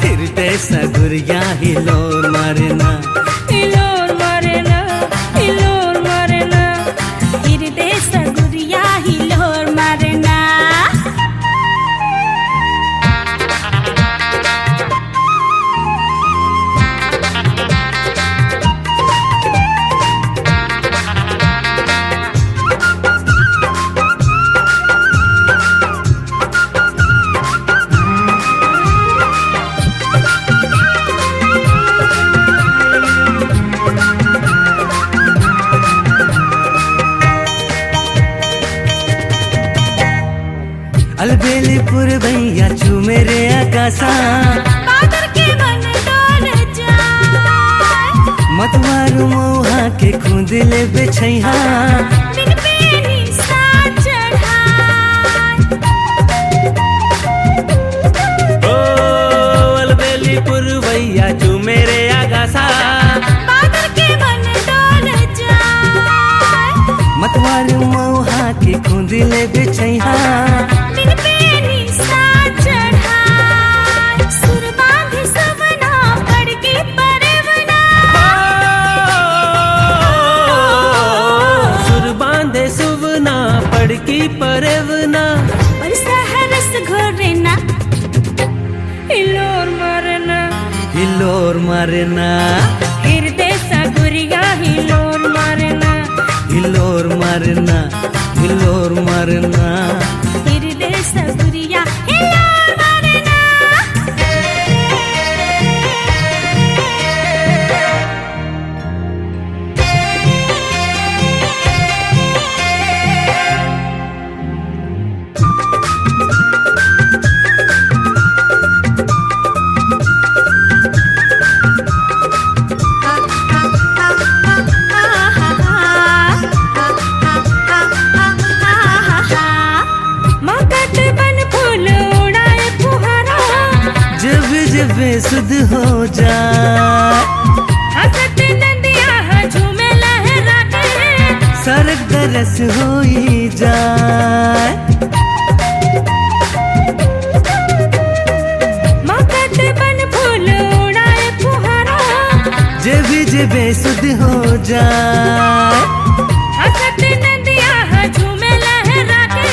फिर जैसा गुरिया हिलोर मारना, हिलोर मारना, हिलोर मारना, फिर जैसा गुरिया हिलोर मारना। अलबेलीपुर भैया छू मेरे आकाशा, बादर के मन डोल जाए, मतवारू मोहा के खुदिले बेछैहा, बिन पेनी सा चढ़ाए। ओ अलबेलीपुर भैया छू मेरे आकाशा, बादर के मन डोल जाए, मतवारू मोहा के खुदिले बेछैहा, बिन पेनी सा चढ़ाए। सुर बांधे सवना पड़ के परवना, सुर बांधे सुवना पड़ की परवना, पर सहरस घोरना, हिलोर मारना, हिलोर मारना, हृदय सा गुरिया हिलोर मारना, हिलोर मारना, हिलोर मारना। हृदय सा गुरिया हिलोर मारना। मगध बन फूल उड़ाए फुहारा, जब जब सुध हो जाए, हंसत नदिया झूमे लहरा के, सरक दरस हो ही जाए। मगध बन फूल उड़ाए फुहारा, जब जब सुध हो जाए, हंसत नदिया झूमे लहरा के,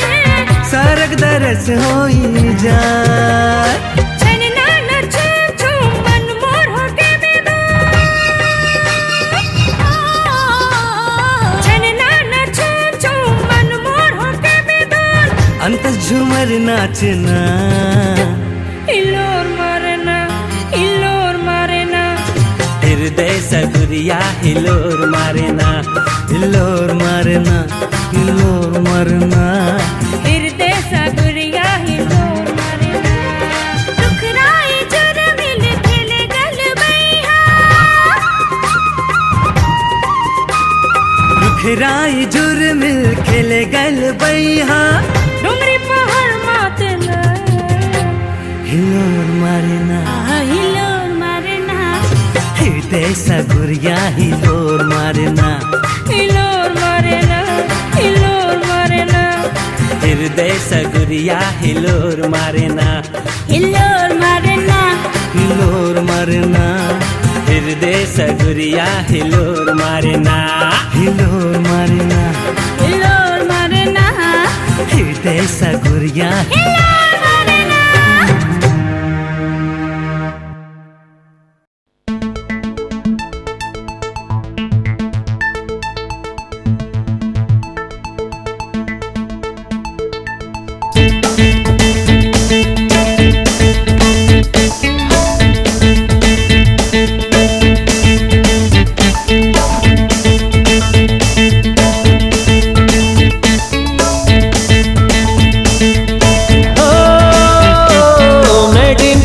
सरक दरस हो ही जाए। छनना नच झूम मन मोर होके बेदार, छनना नच झूम मन मोर होके बेदार, अंत झूमर नाचना, हिलोर मारना, हिलोर मारना, हृदय सगुरिया हिलोर मारना, हिलोर मारना, हिलोर मारना। हृदय सा गुरिया हिलोर मारना। दुखराई जुर मिल खेले गल बैहा, रुखराई जुर मिल खेले गल बैहा, डुंगरी पहाड़ मातला, हिलोर मारना, हिलोर मारना, हृदय सगुरिया हिलोर मारना, हिलोर मारना, हिलोर मारना, हृदय सगुरिया हिलोर मारना, हिलोर मारना, हिलोर मारना, हृदय सगुरिया हिलोर मारना, हिलोर मारना, हिलोर मारना, हृदय सगुरिया। हिलोर मारना।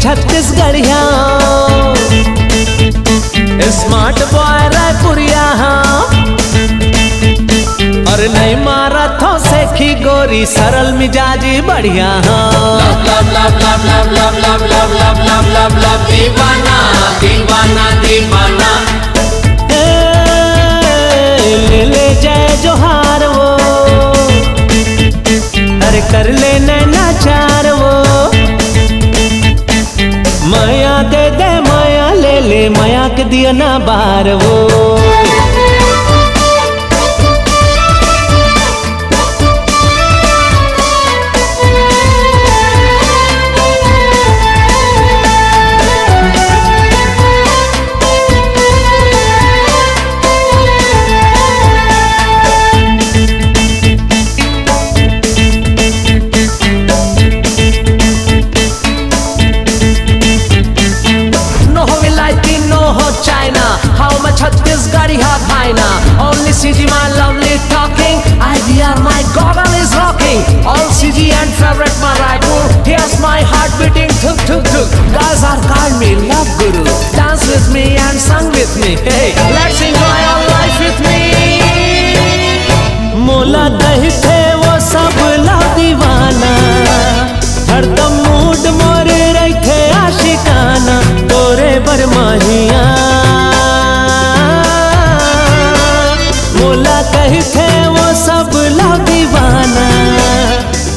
छत्तीसगढ़िया स्मार्ट बॉय रायपुरिया, और नहीं मारा थो सेखी गोरी सरल मिजाजी बढ़िया। दीवाना दीवाना दीवाना ले ले जय जोहार वो, अरे कर ले नैना चार वो, माया दे दे माया ले ले माया के दिया ना बार वो। Chhattisgarhi ha bhaina, only CG my lovely talking, IVR my goggle is rocking, all CG and favorite my Raipur, here's my heart beating thuk thuk thuk. Guys are called me love guru, dance with me and sing with me, hey let's enjoy our life with me. मोला दही थे वो सब ला दीवाना, हरदम mood मोर रही थे आशिकाना, तोरे बरमाहिया मोला कही थे वो सब ला दीवाना,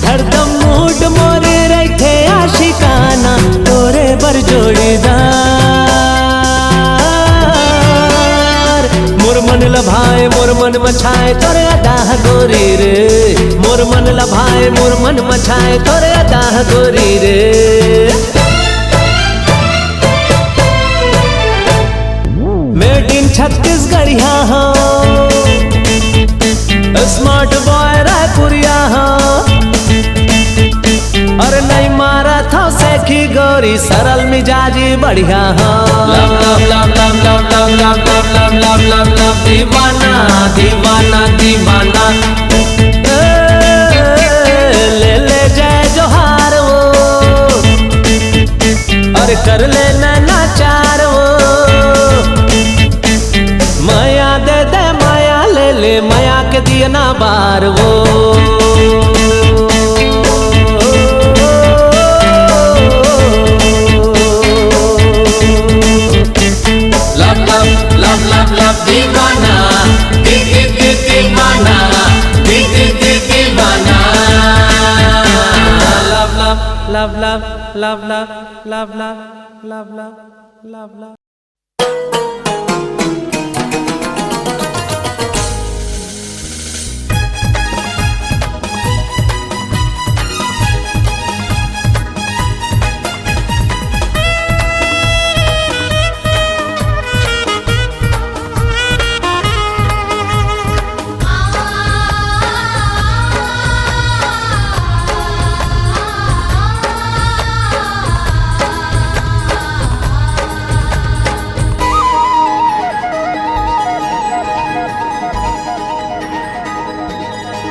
हरदम मूड मोर रही थे आशिकाना, तोरे बर जोड़ीदार। मोर मन लभाए मोर मन मछाए तोरे अदाह गोरी रे, मोर मन लभाए मोर मन मछाए तोरे अदाह गोरी रे। मेड इन छत्तीसगढ़िया हो, स्मार्ट बॉय रायपुरिया हो, और नहीं मारा था सेखी गोरी सरल मिजाजी बढ़िया हो। Love love love love love love love love love love love दीवाना दीवाना दीवाना, ले ले जय जोहार वो, और कर ले नैना चार वो। माया दे दे माया ले ले माया के दिया ना बार वो। Love love love love love दीवाना दी दी दी दीवाना दी दी दी दीवाना। Love love love love love love love love love love love love.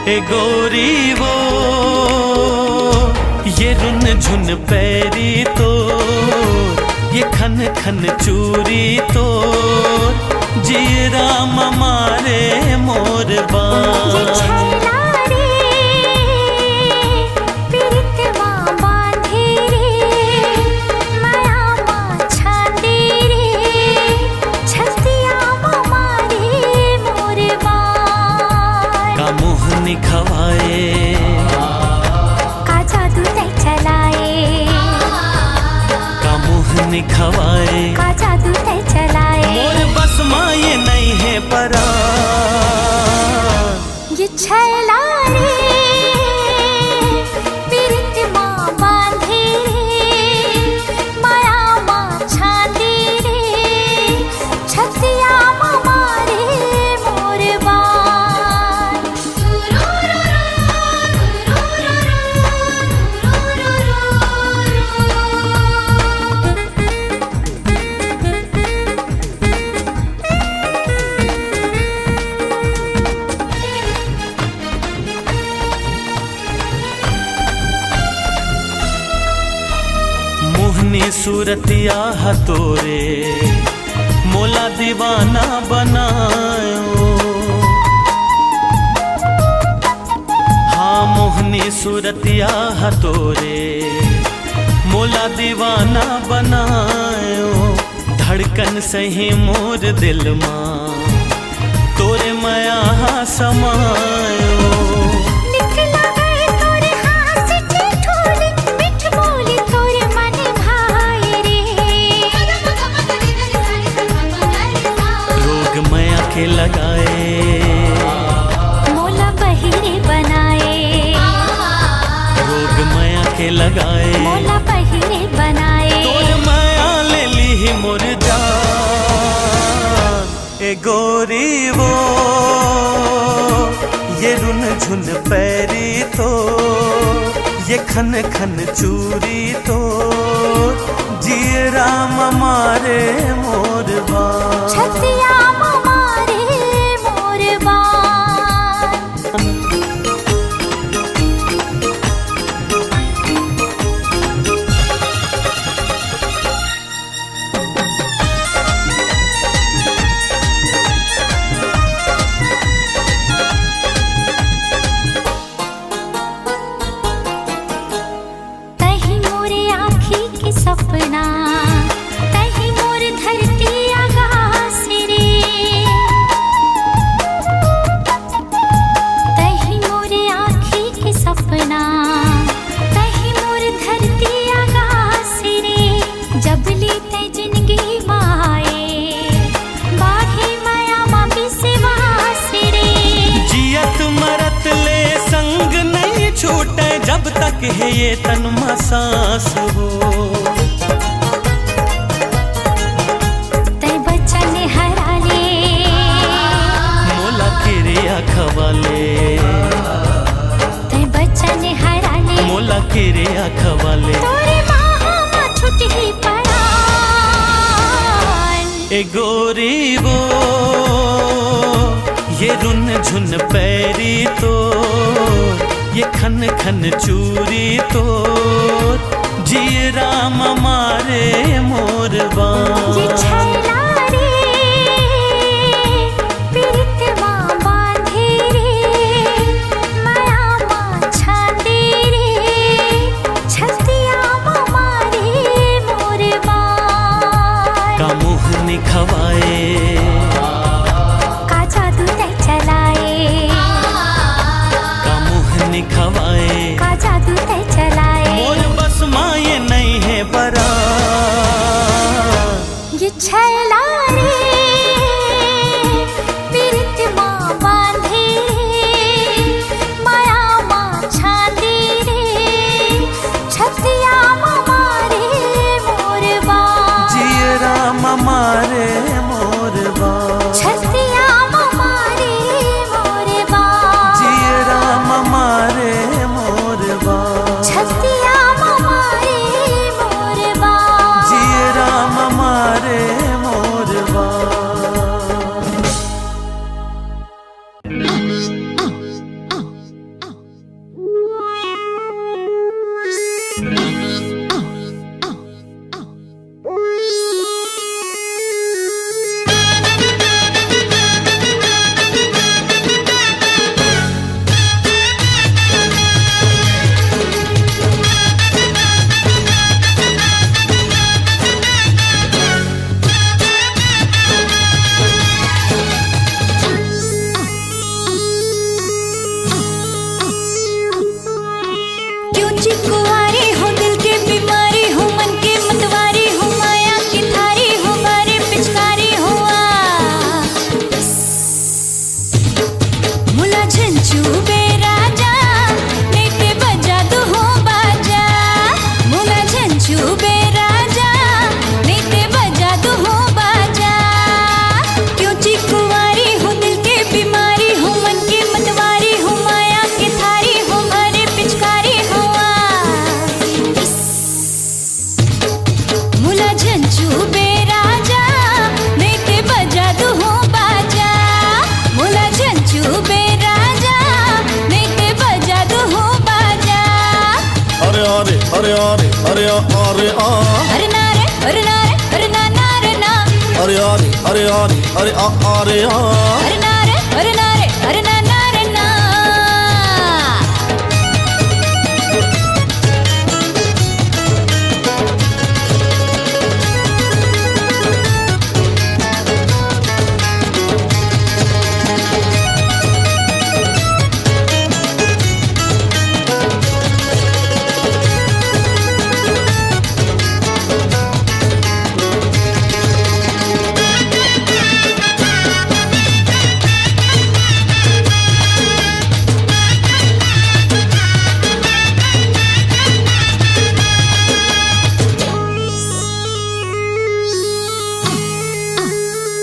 ए गोरी वो ये रुन झुन पैरी तो, ये खन खन चूरी तो, जी राम मारे मोर खवाए का जादू तय चलाए, का मोहनी खवाए का जादू तय चलाए। मोर बस माँ ये नहीं है परा, ये छैला रे पीरित माँ बांधे रे, माया माँ छांदी रे, छतिया माँ मारे मोर बान। मोहनी सूरतिया हतोरे मोला दीवाना बनायो, हाँ मोहनी सूरतिया हतोरे मोला दीवाना बनायो। धड़कन सही मोर दिल माँ तोरे माया समायो। ए गोरी वो ये रुन झुन पैरी तो ये खन खन चूरी तो जिए राम मारे मोरबा छतिया मारे मोरबा सपना तही मोर धरती आगास रे तही मोर आँखी के सपना तही मोर धरती आगास रे जब लीते जिंदगी माए बाढ़े माया मापी से वास रे जियत मरत ले संग नहीं छूटे जब तक है ये तन में सांस हो खवाले बच्चन हराले मोला केरे खवाले तोरे बाहों छूट ही पड़ा ए गोरी वो ये रुन झुन पैरी तो ये खन खन चूरी तो जिए राम मारे मोरबा ये छैला रे खवाए का जादू तय चलाए का मुँह खवाए का जादू तय चलाए मोर बस माये नहीं है बरा ये छैला रे पीरित माँ बांधे माया माँ छांदी रे छतिया मारे मोरबा जिए राम मारे मोरबा छतिया मारे मोरबा जिए राम मारे मोरबा छतिया मारे मोरबा जिए राम मारे मोरबा अरे अरे अरे अरे आ अरे ना रे अरे ना रे अरे ना ना रे ना अरे अरे अरे अरे अरे आ अरे आ अरे ना रे अरे ना रे अरे ना ना रे ना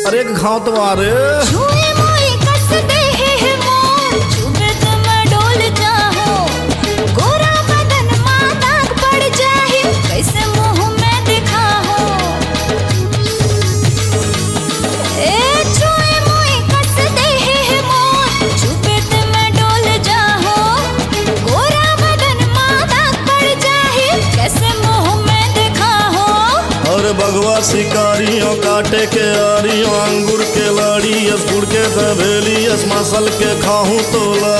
अरे घाव तो आ रे छुए मोए कस दे है मोर छुबे तो मैं डोल जाऊं गोरा बदन मां दाग पड़ जाए कैसे मुंह में दिखाऊं ए छुए मोए कस दे है मोर छुबे तो मैं डोल जाऊं गोरा बदन मां दाग पड़ जाए कैसे मुंह में दिखाऊं और भगवा शिकारियों काटे के आरियों अंगूर के लाड़ी यस गुड़ के दबेली यस मसल के खाहूं तोला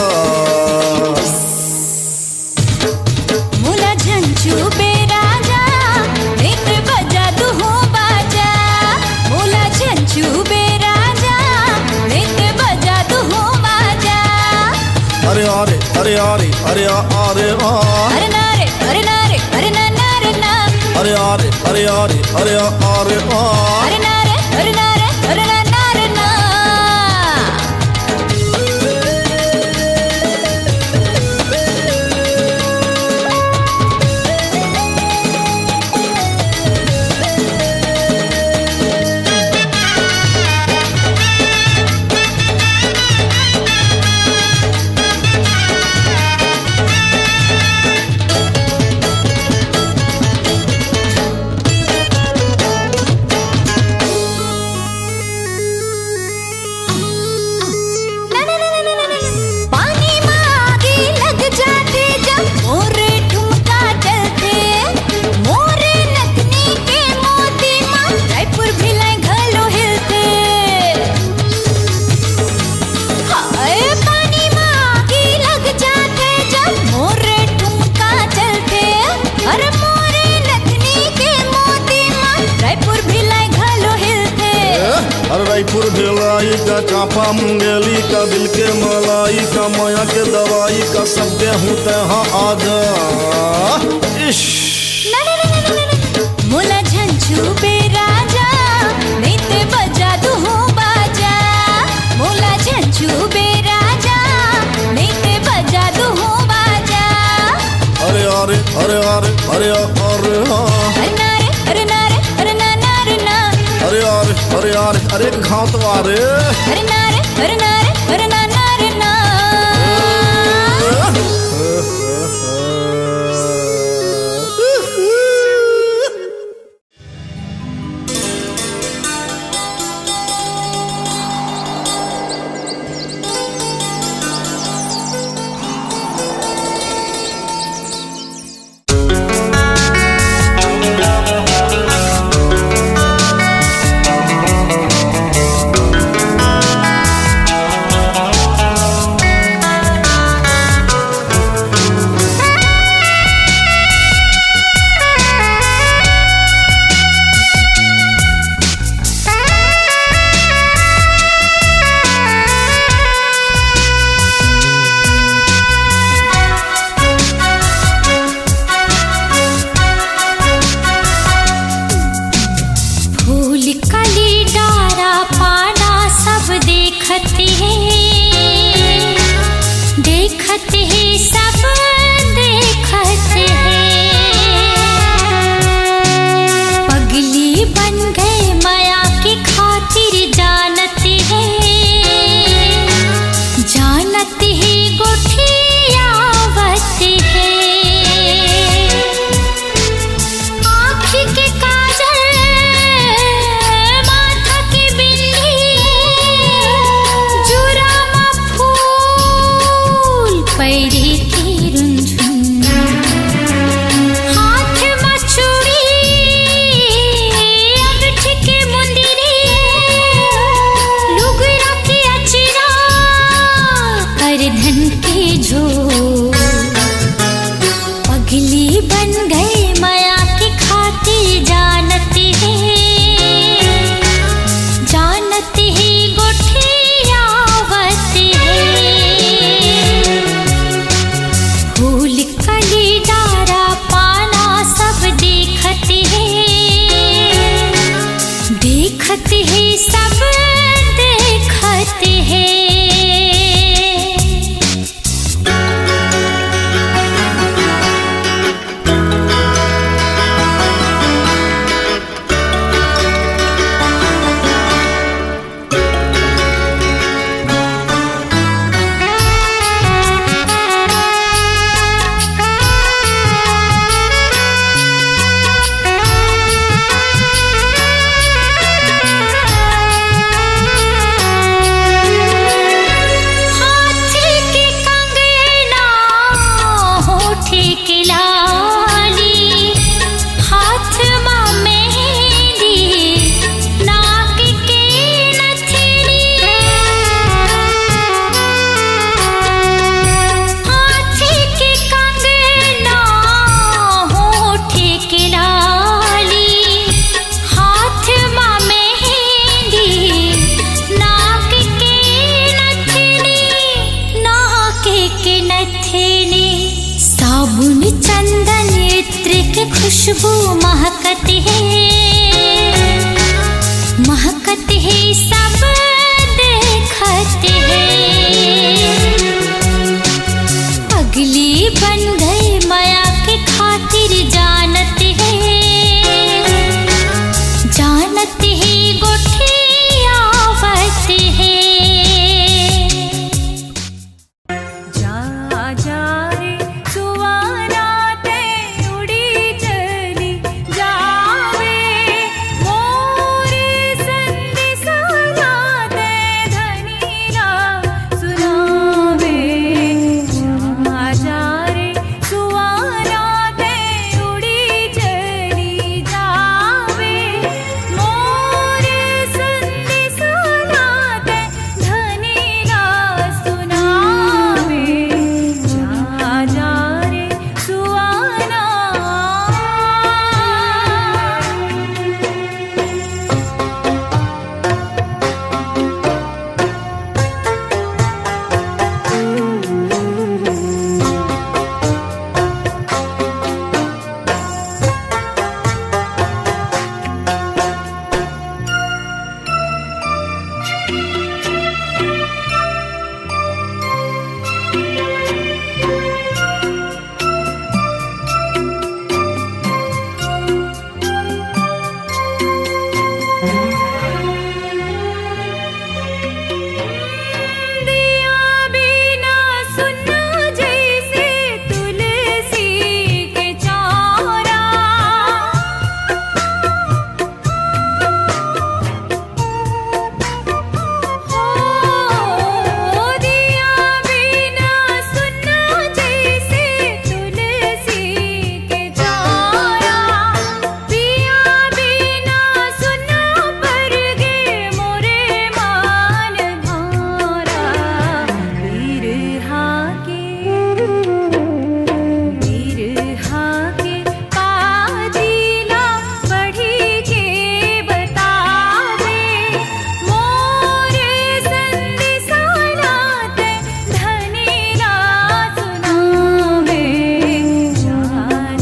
मुला झंझू बेराजा एक बजा दुहू बाजा मुला झंझू बेराजा एक बजा दुहू बाजा अरे अरे अरे अरे अरे अरे अरे नारे अरे नारे अरे ना नारे ना अरे अरे अरे अरे अरे अरे अरे नारे अरे नारे अरे ना नारे ना पानी में आगे लग जाते जब मोरे ठुमका चलते मोरे नथनी के मोती मां रायपुर भिलाई घलो हिलते हाय पानी में आगे लग जाते जब मोरे ठुमका चलते अरे मोरे नथनी के मोती मां रायपुर भिलाई घलो हिलते अरे रायपुर भिलाई का चांपा मुंगेली का दिल के मलाई का माया के दवाई का सब हूँ तहाँ आजा इश मुला झंझू बेराजा नीते बजा दुहू बाजा मुला झंझू बेराजा नीते बजा दुहू बाजा अरे अरे अरे अरे अरे अरे अरे नारे अरे नारे अरे ना नारे ना अरे अरे अरे अरे अरे घाव तो आ रे अरे नारे अरे नारे अरे ना नारे ना खुशबू महकत है सब देखत है। पगली बन गई माया के खातिर जानत है गोठिया आवत है। जा जा रे सुवाना ते उड़ी चली जावे मोरे संदेशा दे धनीला सुनावे। जा जा रे सुवाना ते उड़ी चली जावे मोरे संदेशा दे धनीला सुनावे। जा जा रे सुवाना। दिया बिना सुना जैसे तुलसी के चारा। हो दिया बिना सुना जैसे तुलसी के चारा। पिया बिना सुना पर गे मोरे मान भारा। बिरहा के पाजीला बढ़ी के बतावे मोरे संदेशा ते धनीला सुनावे। जा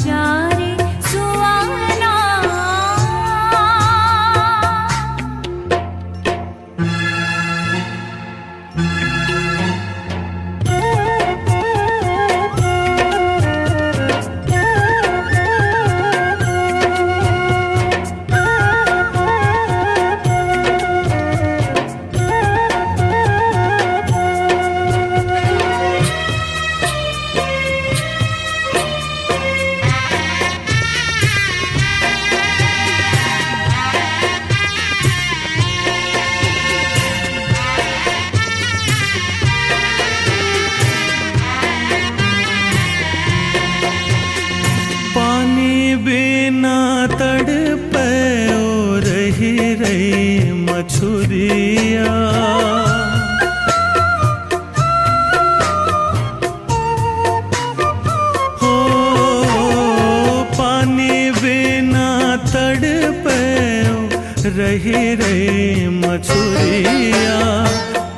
जा रे सुवाना। पानी बिना तड़पे ओ रही रही मछुरिया। हो पानी बिना तड़पे ओ रही रही मछुरिया।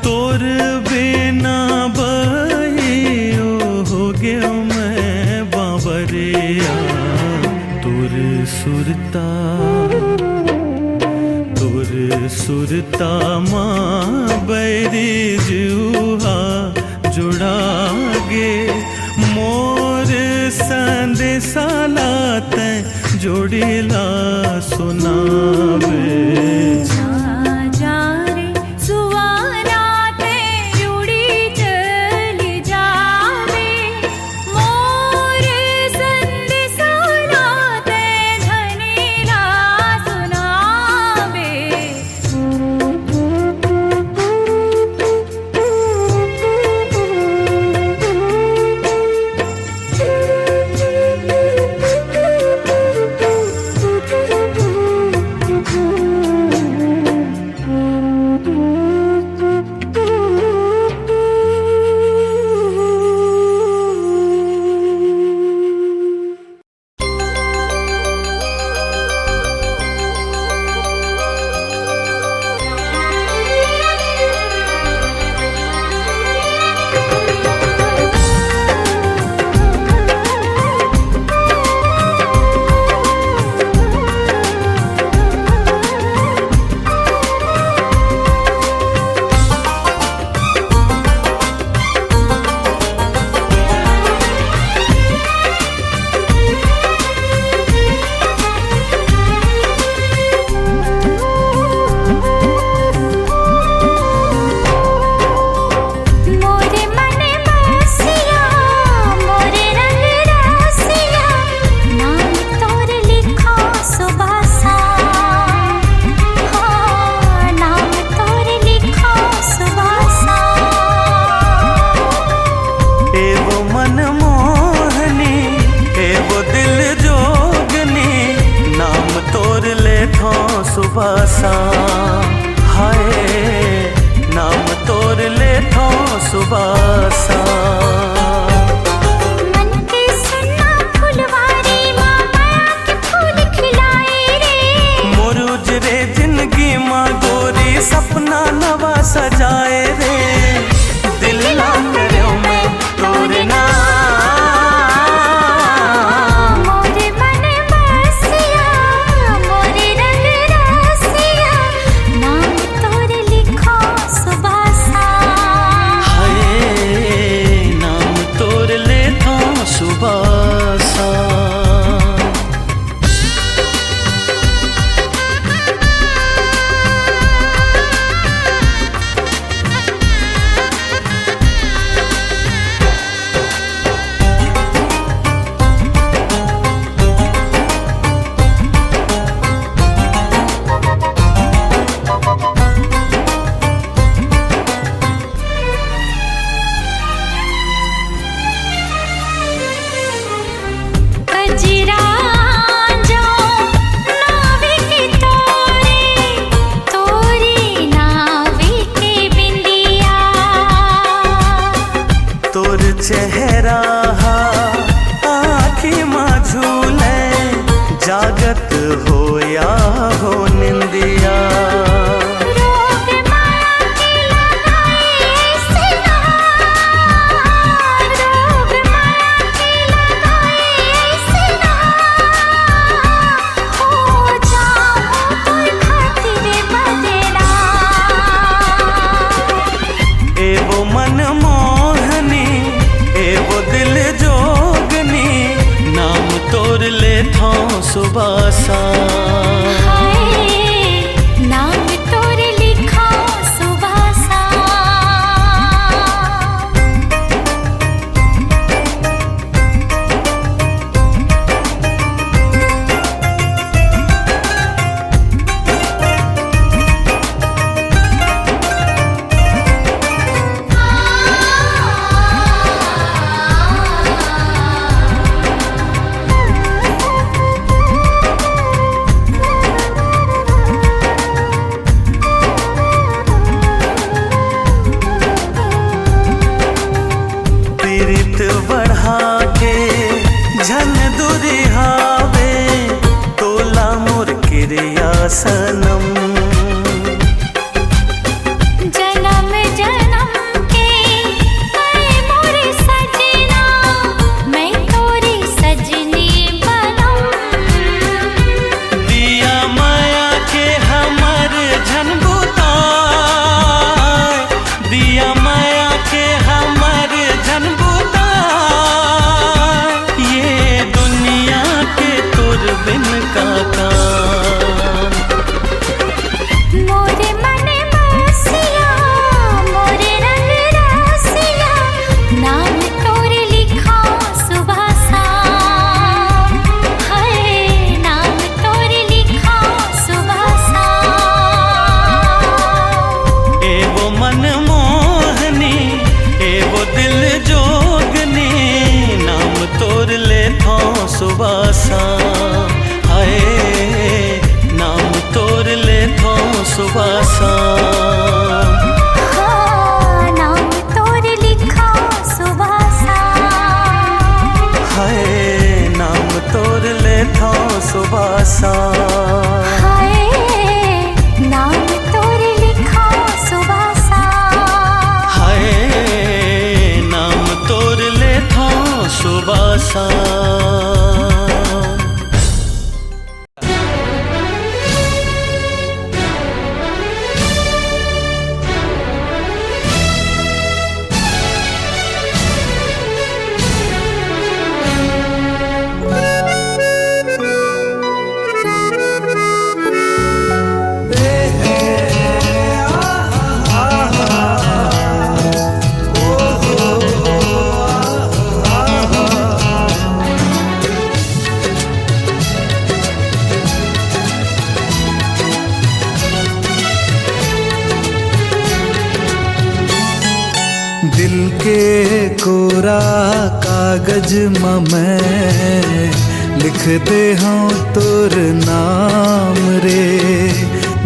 तोर बिना बहियो हो गयो मैं बाबरिया। तुर सुरता माँ बैरी जुहा जुड़ा गे मोर संदेशा लाते जोड़ीला सुनावे। जा जा रे सुवाना ते उड़ी चली जावे मोरे संदेशा ते धनीला सुनावे। सा हाय नाम तोर ले थो सुबह सा मन के सुना फुलवारी माँ माया के फूल खिलाए रे मुरुज रे जिंदगी माँ गोरी सपना नवा सजाए रे दिल ना करे मैं तोरे नाम मोरे मन बसिया मोरे रंग रसिया नाम तोरे लिखो सुबह सा हाय नाम तोर ले थो सुबह सा कजरा जो नावी की तोरी नावी की बिंदिया तोर चेहरा आँखी माँ झूले जागत हो या हो निंदिया रोग माया की लगाए सिना रोग माया की लगाए सिना हो जाऊं तोर खातिर बदना ए वो मन मोहनी ए वो दिल जोगनी नाम तोर ले थो सुबह सा हाय नाम तोरे लिखा सुबह सा पीरित बढ़ा के झन दुरिहावे तोला मोर क्रिया सनम जन्म जन्म के मैं मोरे सजना मैं तोरी सजनी बनूं दिया माया के हमर झन बुताय दिया माया के हमर झन बुताय ये दुनिया के तोर बिन का काम मोरे मन बसिया मोरे रंग रसिया नाम तोरे लिखा सुबह सा हाय नाम तोरे लिखा सुबह सा ए वो मन मोहनी ए वो दिल जोगनी नाम तोर ले थो सुबह सा हाय नाम तोर ले थो सुबह सा हाँ, नाम तोरे लिखा सुबह सा हाय नाम तोर ले थो सुबह सा हाय नाम तोरे लिखा सुबह सा हाय नाम तोर ले थो सुबह सा दिल के कोरा कागज मैं लिख दे हाँ तोर नाम रे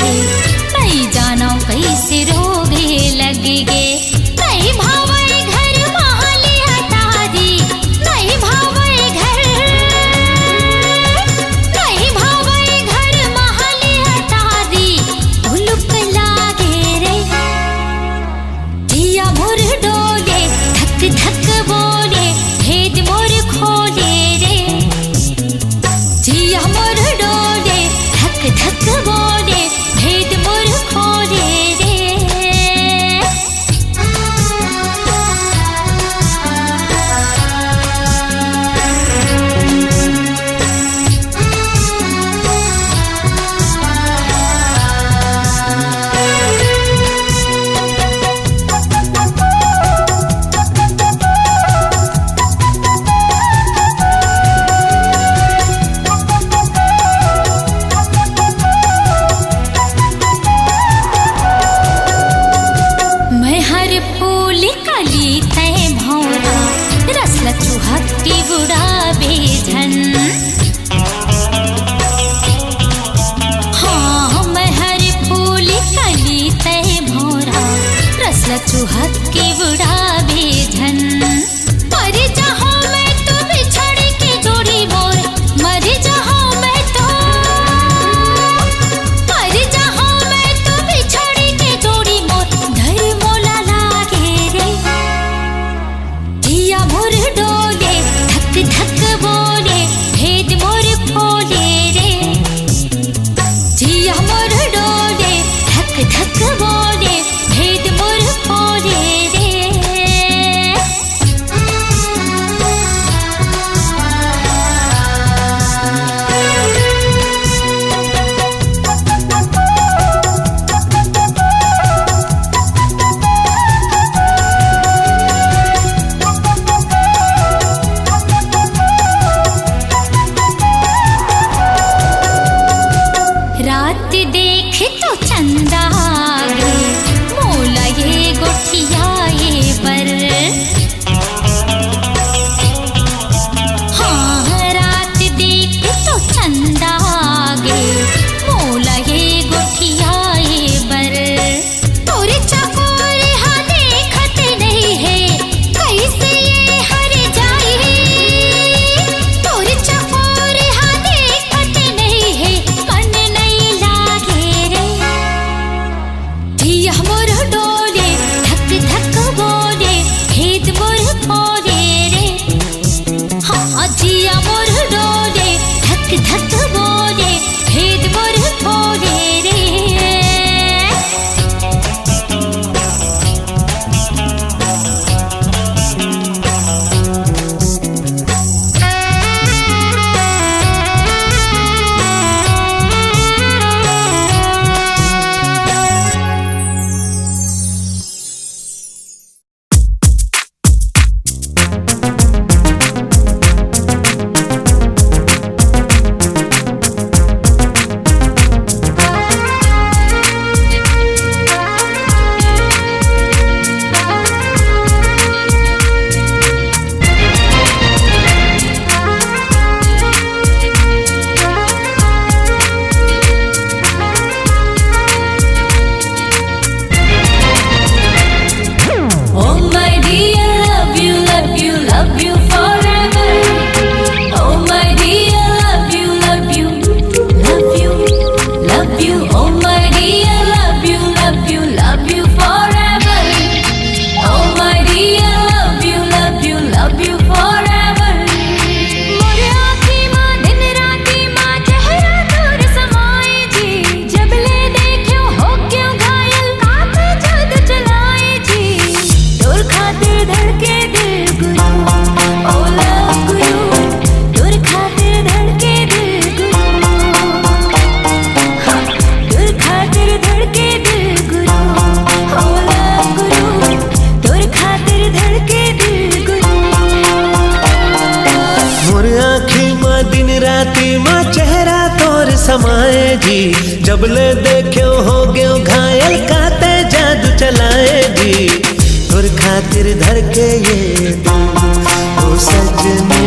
गे, नहीं जानो कैसे रोगे लगे गे। नहीं भावे घर महालिया तारी, नहीं भावे घर, नहीं भावे घर महालिया तारी। भुलुक लागे रे जिया मोर डोले, धक धक बोले भेद मोर खोले रे। जिया मोर डोले, धक धक बोले भेद मोर खोले रे। मैं हर फूल कली तय भौरा, रसला चुहक्की बुढ़ाबे झन। हाँ मैं हर फूल कली तय भौरा, रसला चुहक्की बुढ़ाबे झन। मर जाऊं मैं तो बिछड़ के जोड़ी मोर, मर जाऊं मैं तो, मर जाऊं मैं तो बिछड़ के जोड़ी मोर। धर मोला लागे रे जिया मोर डोले, धक धक बोले भेद मोर खोले रे। जिया मोर डोले, धक धक बोले भेद मोर खोले रे। रात देख तो चंदा आगे, मोला ये गोठिया ये पर। हाँ रात देख तो चंदा आगे, मोला ये गोठिया ये पर। तोरे चकोर हाँ देखत नहीं है, कैसे ये हर जाए। तोरे चकोर हाँ देखत नहीं है, मन नहीं लागे रे जिया मोर डोले, धक धक बोले भेद मोर खोले रे। हाँ जिया मोर डोले, धक धक बोले भेद मोर खोले रे। Oh my dear, love you, love you, love you forever. Oh my dear, love you, love you, love you, love you. Oh my dear, love you, love you, love you forever. Oh my dear, love you, love you, love you forever. मोरे आँखी माँ दिन राती माँ चेहरा तोर समाए जी। जब ले देखियो हो क्यों घायल, काते जादू चलाए जी। तोर खातिर धड़के दिल गुरु, ओ लव गुरु। तोर खातिर धड़के दिल गुरु, हाँ तोर खातिर धड़के दिल गुरु, ओ लव गुरु। तोर खातिर धड़के दिल गुरु। मोर आँखी माँ दिन राती माँ चेहरा तोर समाए जी। जब ले देखो हो गयो घायल, काते जादू चलाए जी। तोर खातिर धड़के ये दिल, ओ सजने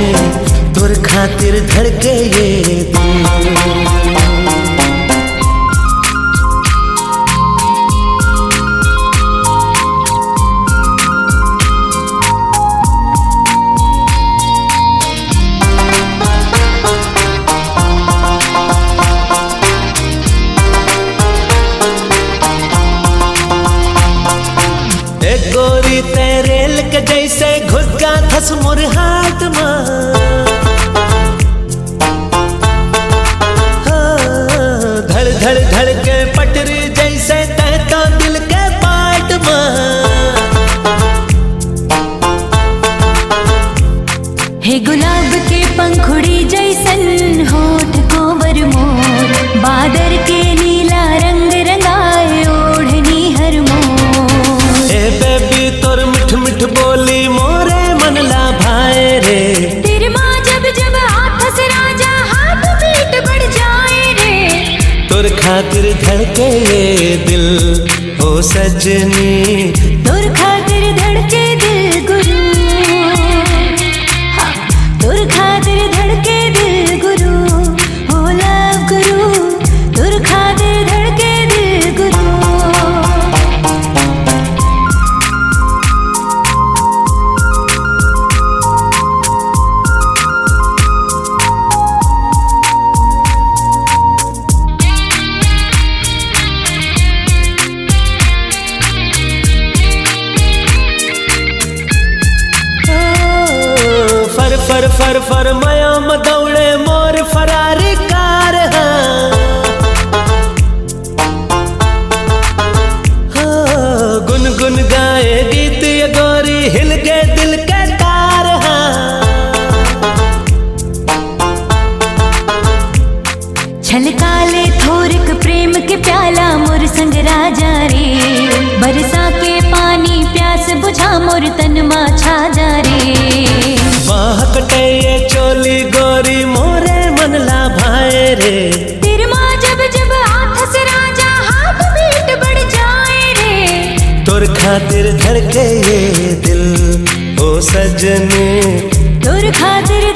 तोर खातिर धड़के ये दिल। उठस मोर हाथ मां। धड़ धड़ धड़ के पटरी जैसे तहता दिल के पाट मां। हे गुलाब के पंखुड़ी जैसन होठ कोवर मोर, बादर के नीला रंग रंगाए ओढ़नी हर मोर। ए बेबी तोर मिठ मिठ बोली मोरे मन ला भाए रे। तेरे माँ जब जब हाथ से राजा हाथ बीट बढ़ जाए रे। तोर खातिर धड़के ये दिल ओ सजनी, तोर खातिर धड़के दिल गुरु, हाँ, तोर खातिर धड़के दिल गुरु, ओ लव गुरु, तोर खातिर धड़के दिल गुरु। फर फर फर फर मयाम दौड़े मोर फरारी कार। गुन गुन गाए गीत ये गोरी हिल के दिल के तार। छलकाले थोरक प्रेम के प्याला मोर संग राजा रे। बरसा के पानी प्यास बुझा मोर तन मा छा जा रे। बाह कटे ये चोली गोरी मोरे मन ला भाए रे। तेरे माँ जब जब हाथ से राजा हाथ बीट बढ़ जाए रे। तोर खातिर धड़के ये दिल ओ सजनी, तोर खातिर